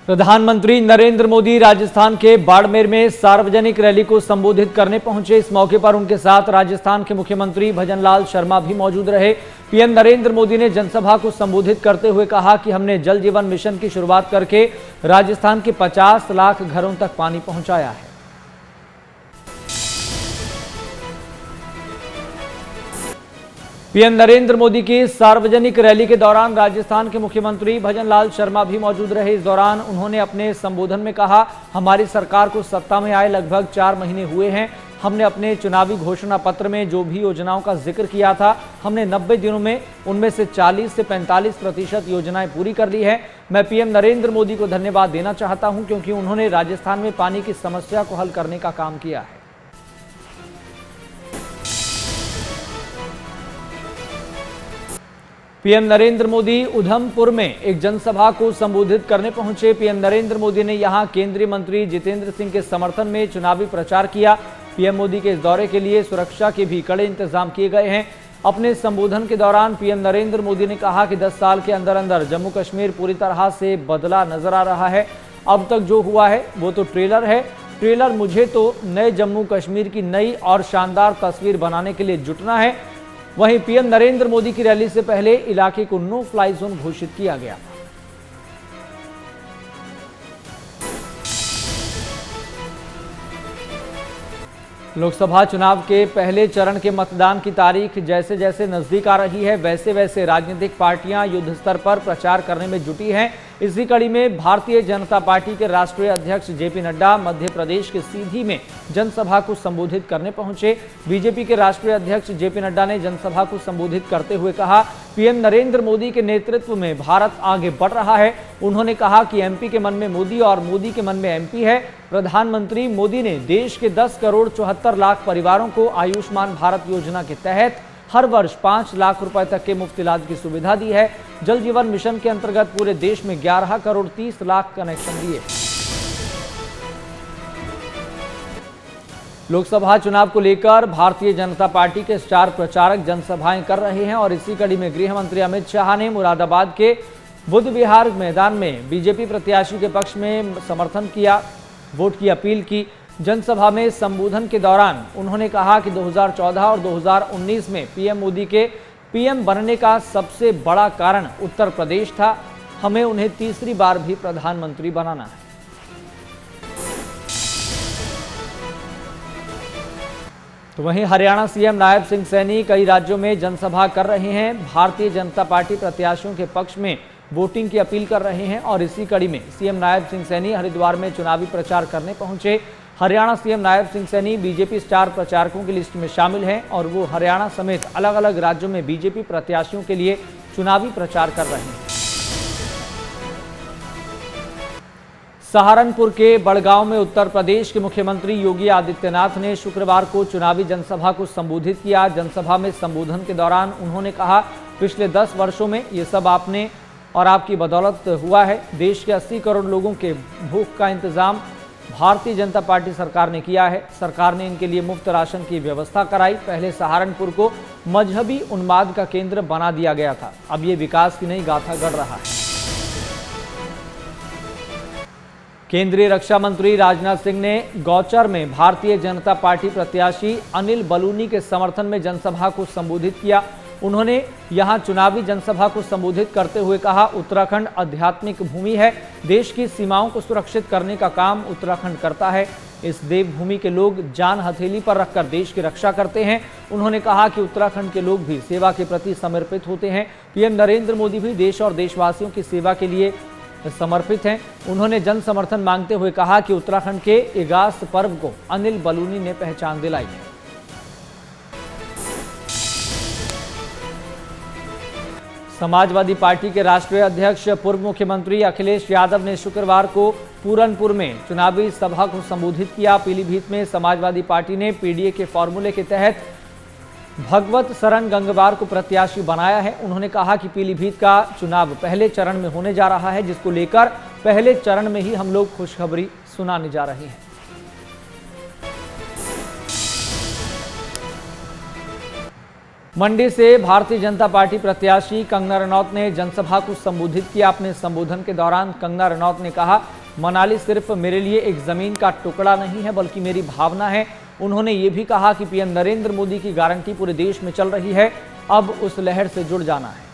प्रधानमंत्री नरेंद्र मोदी राजस्थान के बाड़मेर में सार्वजनिक रैली को संबोधित करने पहुंचे। इस मौके पर उनके साथ राजस्थान के मुख्यमंत्री भजनलाल शर्मा भी मौजूद रहे। पीएम नरेंद्र मोदी ने जनसभा को संबोधित करते हुए कहा कि हमने जल जीवन मिशन की शुरुआत करके राजस्थान के 50 लाख घरों तक पानी पहुंचाया है। पीएम नरेंद्र मोदी की सार्वजनिक रैली के दौरान राजस्थान के मुख्यमंत्री भजनलाल शर्मा भी मौजूद रहे। इस दौरान उन्होंने अपने संबोधन में कहा, हमारी सरकार को सत्ता में आए लगभग 4 महीने हुए हैं। हमने अपने चुनावी घोषणा पत्र में जो भी योजनाओं का जिक्र किया था, हमने 90 दिनों में उनमें से 40 से 45% योजनाएं पूरी कर ली है। मैं पीएम नरेंद्र मोदी को धन्यवाद देना चाहता हूं क्योंकि उन्होंने राजस्थान में पानी की समस्या को हल करने का काम किया है। पीएम नरेंद्र मोदी उधमपुर में एक जनसभा को संबोधित करने पहुंचे। पीएम नरेंद्र मोदी ने यहां केंद्रीय मंत्री जितेंद्र सिंह के समर्थन में चुनावी प्रचार किया। पीएम मोदी के इस दौरे के लिए सुरक्षा के भी कड़े इंतजाम किए गए हैं। अपने संबोधन के दौरान पीएम नरेंद्र मोदी ने कहा कि 10 साल के अंदर अंदर जम्मू कश्मीर पूरी तरह से बदला नजर आ रहा है। अब तक जो हुआ है वो तो ट्रेलर है। ट्रेलर मुझे तो नए जम्मू कश्मीर की नई और शानदार तस्वीर बनाने के लिए जुटना है। वहीं पीएम नरेंद्र मोदी की रैली से पहले इलाके को नो फ्लाई जोन घोषित किया गया था। लोकसभा चुनाव के पहले चरण के मतदान की तारीख जैसे जैसे नजदीक आ रही है, वैसे वैसे राजनीतिक पार्टियां युद्ध स्तर पर प्रचार करने में जुटी हैं। इसी कड़ी में भारतीय जनता पार्टी के राष्ट्रीय अध्यक्ष जेपी नड्डा मध्य प्रदेश के सीधी में जनसभा को संबोधित करने पहुंचे। बीजेपी के राष्ट्रीय अध्यक्ष जेपी नड्डा ने जनसभा को संबोधित करते हुए कहा, पीएम नरेंद्र मोदी के नेतृत्व में भारत आगे बढ़ रहा है। उन्होंने कहा कि एमपी के मन में मोदी और मोदी के मन में एमपी है। प्रधानमंत्री मोदी ने देश के 10 करोड़ 74 लाख परिवारों को आयुष्मान भारत योजना के तहत हर वर्ष 5 लाख रुपए तक के मुफ्त इलाज की सुविधा दी है। जल जीवन मिशन के अंतर्गत पूरे देश में 11 करोड़ 30 लाख कनेक्शन दिए। लोकसभा चुनाव को लेकर भारतीय जनता पार्टी के स्टार प्रचारक जनसभाएं कर रहे हैं और इसी कड़ी में गृह मंत्री अमित शाह ने मुरादाबाद के बुद्ध विहार मैदान में बीजेपी प्रत्याशी के पक्ष में समर्थन किया, वोट की अपील की। जनसभा में संबोधन के दौरान उन्होंने कहा कि 2014 और 2019 में पीएम मोदी के पीएम बनने का सबसे बड़ा कारण उत्तर प्रदेश था। हमें उन्हें तीसरी बार भी प्रधानमंत्री बनाना है। तो वहीं हरियाणा सीएम नायब सिंह सैनी कई राज्यों में जनसभा कर रहे हैं। भारतीय जनता पार्टी प्रत्याशियों के पक्ष में वोटिंग की अपील कर रहे हैं और इसी कड़ी में सीएम नायब सिंह सैनी हरिद्वार में चुनावी प्रचार करने पहुंचे। Haryana CM Nayab Singh Saini BJP star प्रचारकों की लिस्ट में शामिल हैं और वो हरियाणा समेत अलग अलग राज्यों में बीजेपी प्रत्याशियों के लिए चुनावी प्रचार कर रहे हैं। सहारनपुर के बड़गांव में उत्तर प्रदेश के मुख्यमंत्री योगी आदित्यनाथ ने शुक्रवार को चुनावी जनसभा को संबोधित किया। जनसभा में संबोधन के दौरान उन्होंने कहा, पिछले 10 वर्षों में ये सब आपने और आपकी बदौलत हुआ है। देश के 80 करोड़ लोगों के भूख का इंतजाम भारतीय जनता पार्टी सरकार ने किया है। सरकार ने इनके लिए मुफ्त राशन की व्यवस्था कराई। पहले सहारनपुर को मजहबी उन्माद का केंद्र बना दिया गया था, अब ये विकास की नई गाथा गढ़ रहा है। केंद्रीय रक्षा मंत्री राजनाथ सिंह ने गौचर में भारतीय जनता पार्टी प्रत्याशी अनिल बलूनी के समर्थन में जनसभा को संबोधित किया। उन्होंने यहां चुनावी जनसभा को संबोधित करते हुए कहा, उत्तराखंड आध्यात्मिक भूमि है। देश की सीमाओं को सुरक्षित करने का काम उत्तराखंड करता है। इस देवभूमि के लोग जान हथेली पर रखकर देश की रक्षा करते हैं। उन्होंने कहा कि उत्तराखंड के लोग भी सेवा के प्रति समर्पित होते हैं। पीएम नरेंद्र मोदी भी देश और देशवासियों की सेवा के लिए समर्पित हैं। उन्होंने जन समर्थन मांगते हुए कहा कि उत्तराखंड के इगास पर्व को अनिल बलूनी ने पहचान दिलाई है। समाजवादी पार्टी के राष्ट्रीय अध्यक्ष पूर्व मुख्यमंत्री अखिलेश यादव ने शुक्रवार को पूरनपुर में चुनावी सभा को संबोधित किया। पीलीभीत में समाजवादी पार्टी ने पीडीए के फॉर्मूले के तहत भगवत शरण गंगवार को प्रत्याशी बनाया है। उन्होंने कहा कि पीलीभीत का चुनाव पहले चरण में होने जा रहा है, जिसको लेकर पहले चरण में ही हम लोग खुशखबरी सुनाने जा रहे हैं। मंडी से भारतीय जनता पार्टी प्रत्याशी कंगना रनौत ने जनसभा को संबोधित किया। अपने संबोधन के दौरान कंगना रनौत ने कहा, मनाली सिर्फ मेरे लिए एक जमीन का टुकड़ा नहीं है बल्कि मेरी भावना है। उन्होंने ये भी कहा कि पीएम नरेंद्र मोदी की गारंटी पूरे देश में चल रही है, अब उस लहर से जुड़ जाना है।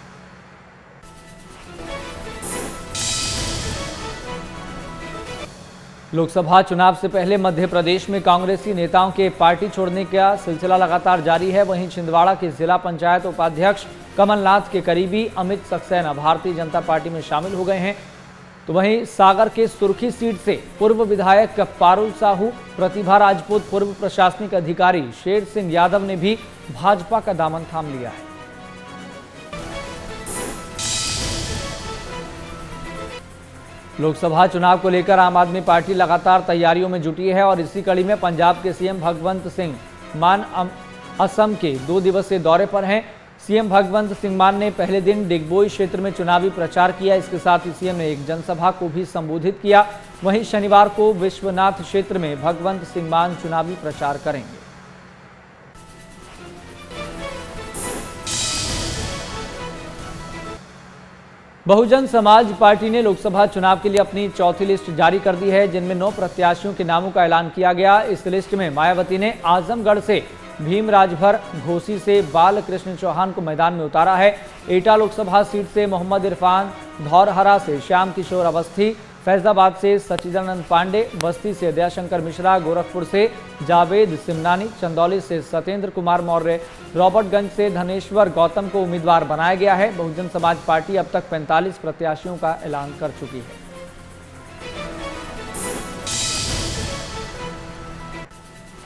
लोकसभा चुनाव से पहले मध्य प्रदेश में कांग्रेसी नेताओं के पार्टी छोड़ने का सिलसिला लगातार जारी है। वहीं छिंदवाड़ा के जिला पंचायत उपाध्यक्ष कमलनाथ के करीबी अमित सक्सेना भारतीय जनता पार्टी में शामिल हो गए हैं। तो वहीं सागर के सुर्खी सीट से पूर्व विधायक पारुल साहू, प्रतिभा राजपूत, पूर्व प्रशासनिक अधिकारी शेर सिंह यादव ने भी भाजपा का दामन थाम लिया है। लोकसभा चुनाव को लेकर आम आदमी पार्टी लगातार तैयारियों में जुटी है और इसी कड़ी में पंजाब के सीएम भगवंत सिंह मान असम के 2 दिवसीय दौरे पर हैं। सीएम भगवंत सिंह मान ने पहले दिन डिगबोई क्षेत्र में चुनावी प्रचार किया। इसके साथ ही सीएम ने एक जनसभा को भी संबोधित किया। वहीं शनिवार को विश्वनाथ क्षेत्र में भगवंत सिंह मान चुनावी प्रचार करेंगे। बहुजन समाज पार्टी ने लोकसभा चुनाव के लिए अपनी चौथी लिस्ट जारी कर दी है, जिनमें 9 प्रत्याशियों के नामों का ऐलान किया गया। इस लिस्ट में मायावती ने आजमगढ़ से भीम राजभर, घोसी से बालकृष्ण चौहान को मैदान में उतारा है। एटा लोकसभा सीट से मोहम्मद इरफान, धौरहरा से श्याम किशोर अवस्थी, फैजाबाद से सचिदानंद पांडे, बस्ती से दयाशंकर मिश्रा, गोरखपुर से जावेद सिमनानी, चंदौली से सत्येंद्र कुमार मौर्य, रॉबर्टगंज से धनेश्वर गौतम को उम्मीदवार बनाया गया है। बहुजन समाज पार्टी अब तक 45 प्रत्याशियों का ऐलान कर चुकी है।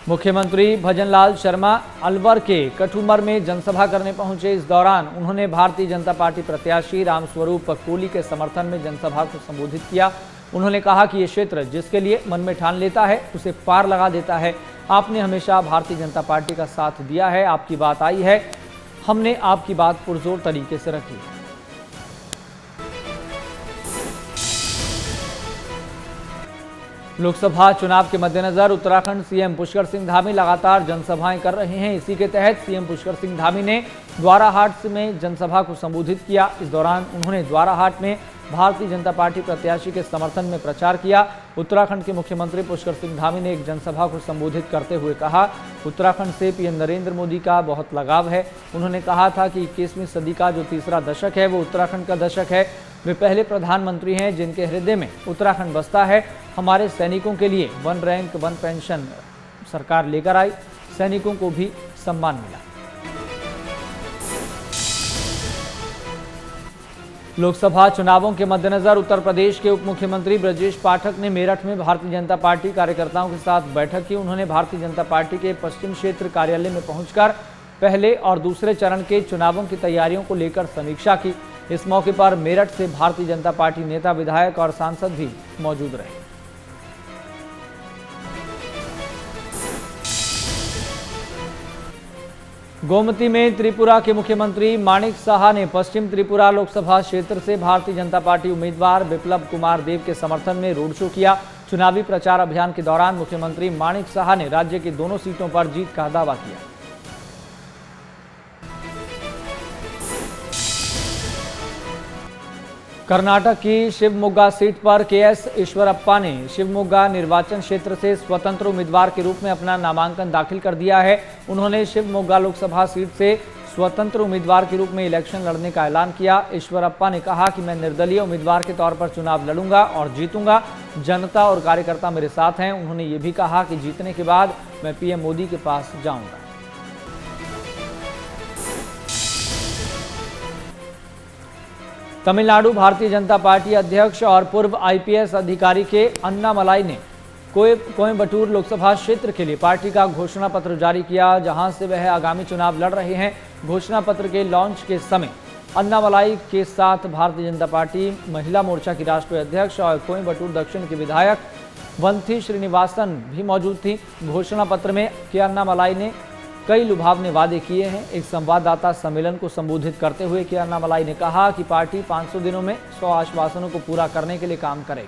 मुख्यमंत्री भजनलाल शर्मा अलवर के कठुमर में जनसभा करने पहुंचे। इस दौरान उन्होंने भारतीय जनता पार्टी प्रत्याशी रामस्वरूप कोली के समर्थन में जनसभा को संबोधित किया। उन्होंने कहा कि ये क्षेत्र जिसके लिए मन में ठान लेता है उसे पार लगा देता है। आपने हमेशा भारतीय जनता पार्टी का साथ दिया है, आपकी बात आई है, हमने आपकी बात पुरजोर तरीके से रखी है। लोकसभा चुनाव के मद्देनजर उत्तराखंड सीएम पुष्कर सिंह धामी लगातार जनसभाएं कर रहे हैं। इसी के तहत सीएम पुष्कर सिंह धामी ने द्वाराहाट में जनसभा को संबोधित किया। इस दौरान उन्होंने द्वाराहाट में भारतीय जनता पार्टी प्रत्याशी के समर्थन में प्रचार किया। उत्तराखंड के मुख्यमंत्री पुष्कर सिंह धामी ने एक जनसभा को संबोधित करते हुए कहा, उत्तराखंड से पीएम नरेंद्र मोदी का बहुत लगाव है। उन्होंने कहा था कि 21वीं सदी का जो तीसरा दशक है वो उत्तराखंड का दशक है। वे पहले प्रधानमंत्री हैं जिनके हृदय में उत्तराखंड बसता है। हमारे सैनिकों के लिए 1 रैंक 1 पेंशन सरकार लेकर आई, सैनिकों को भी सम्मान मिला। लोकसभा चुनावों के मद्देनजर उत्तर प्रदेश के उप मुख्यमंत्री ब्रजेश पाठक ने मेरठ में भारतीय जनता पार्टी कार्यकर्ताओं के साथ बैठक की। उन्होंने भारतीय जनता पार्टी के पश्चिम क्षेत्र कार्यालय में पहुंचकर पहले और दूसरे चरण के चुनावों की तैयारियों को लेकर समीक्षा की। इस मौके पर मेरठ से भारतीय जनता पार्टी नेता, विधायक और सांसद भी मौजूद रहे। गोमती में त्रिपुरा के मुख्यमंत्री माणिक साहा ने पश्चिम त्रिपुरा लोकसभा क्षेत्र से भारतीय जनता पार्टी उम्मीदवार बिप्लब कुमार देव के समर्थन में रोड शो किया। चुनावी प्रचार अभियान के दौरान मुख्यमंत्री माणिक साहा ने राज्य की दोनों सीटों पर जीत का दावा किया। कर्नाटक की शिवमोगा सीट पर केएस ईश्वरप्पा ने शिवमोगा निर्वाचन क्षेत्र से स्वतंत्र उम्मीदवार के रूप में अपना नामांकन दाखिल कर दिया है। उन्होंने शिवमोगा लोकसभा सीट से स्वतंत्र उम्मीदवार के रूप में इलेक्शन लड़ने का ऐलान किया। ईश्वरप्पा ने कहा कि मैं निर्दलीय उम्मीदवार के तौर पर चुनाव लड़ूंगा और जीतूंगा। जनता और कार्यकर्ता मेरे साथ हैं। उन्होंने ये भी कहा कि जीतने के बाद मैं पीएम मोदी के पास जाऊंगा। तमिलनाडु भारतीय जनता पार्टी अध्यक्ष और पूर्व आईपीएस अधिकारी के अन्नामलाई ने कोयम्बटूर लोकसभा क्षेत्र के लिए पार्टी का घोषणा पत्र जारी किया, जहां से वह आगामी चुनाव लड़ रहे हैं। घोषणा पत्र के लॉन्च के समय अन्नामलाई के साथ भारतीय जनता पार्टी महिला मोर्चा की राष्ट्रीय अध्यक्ष और कोयम्बटूर दक्षिण के विधायक वंथी श्रीनिवासन भी मौजूद थी। घोषणा पत्र में के अन्नामलाई ने कई लुभावने वादे किए हैं। एक संवाददाता सम्मेलन को संबोधित करते हुए के अन्नामलाई ने कहा कि पार्टी 500 दिनों में 100 आश्वासनों को पूरा करने के लिए काम करेगी।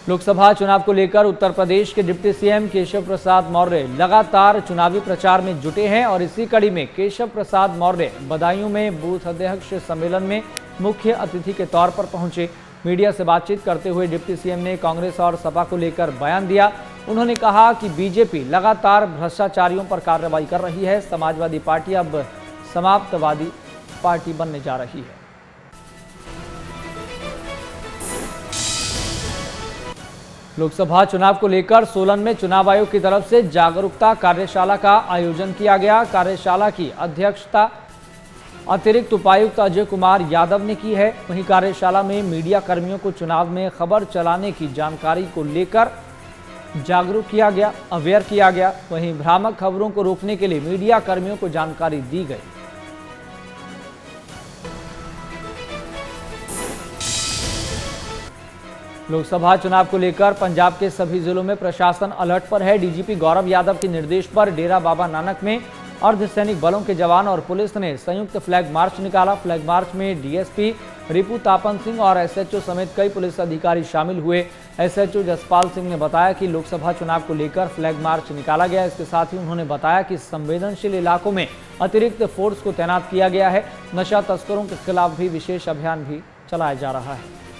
लोकसभा चुनाव को लेकर उत्तर प्रदेश के डिप्टी सीएम केशव प्रसाद मौर्य लगातार चुनावी प्रचार में जुटे हैं और इसी कड़ी में केशव प्रसाद मौर्य बदायूं में बूथ अध्यक्ष सम्मेलन में मुख्य अतिथि के तौर पर पहुंचे। मीडिया से बातचीत करते हुए डिप्टी सीएम ने कांग्रेस और सपा को लेकर बयान दिया। उन्होंने कहा कि बीजेपी लगातार भ्रष्टाचारियों पर कार्रवाई कर रही है। समाजवादी पार्टी अब समाप्तवादी पार्टी बनने जा रही है। लोकसभा चुनाव को लेकर सोलन में चुनाव आयोग की तरफ से जागरूकता कार्यशाला का आयोजन किया गया। कार्यशाला की अध्यक्षता अतिरिक्त उपायुक्त अजय कुमार यादव ने की है। वहीं कार्यशाला में मीडिया कर्मियों को चुनाव में खबर चलाने की जानकारी को लेकर जागरूक किया गया, अवेयर किया गया। वहीं भ्रामक खबरों को रोकने के लिए मीडिया कर्मियों को जानकारी दी गई। लोकसभा चुनाव को लेकर पंजाब के सभी जिलों में प्रशासन अलर्ट पर है। डीजीपी गौरव यादव के निर्देश पर डेरा बाबा नानक में अर्धसैनिक बलों के जवान और पुलिस ने संयुक्त फ्लैग मार्च निकाला। फ्लैग मार्च में डीएसपी रिपू तापन सिंह और एसएचओ समेत कई पुलिस अधिकारी शामिल हुए। एसएचओ जसपाल सिंह ने बताया कि लोकसभा चुनाव को लेकर फ्लैग मार्च निकाला गया। इसके साथ ही उन्होंने बताया कि संवेदनशील इलाकों में अतिरिक्त फोर्स को तैनात किया गया है। नशा तस्करों के खिलाफ भी विशेष अभियान भी चलाया जा रहा है।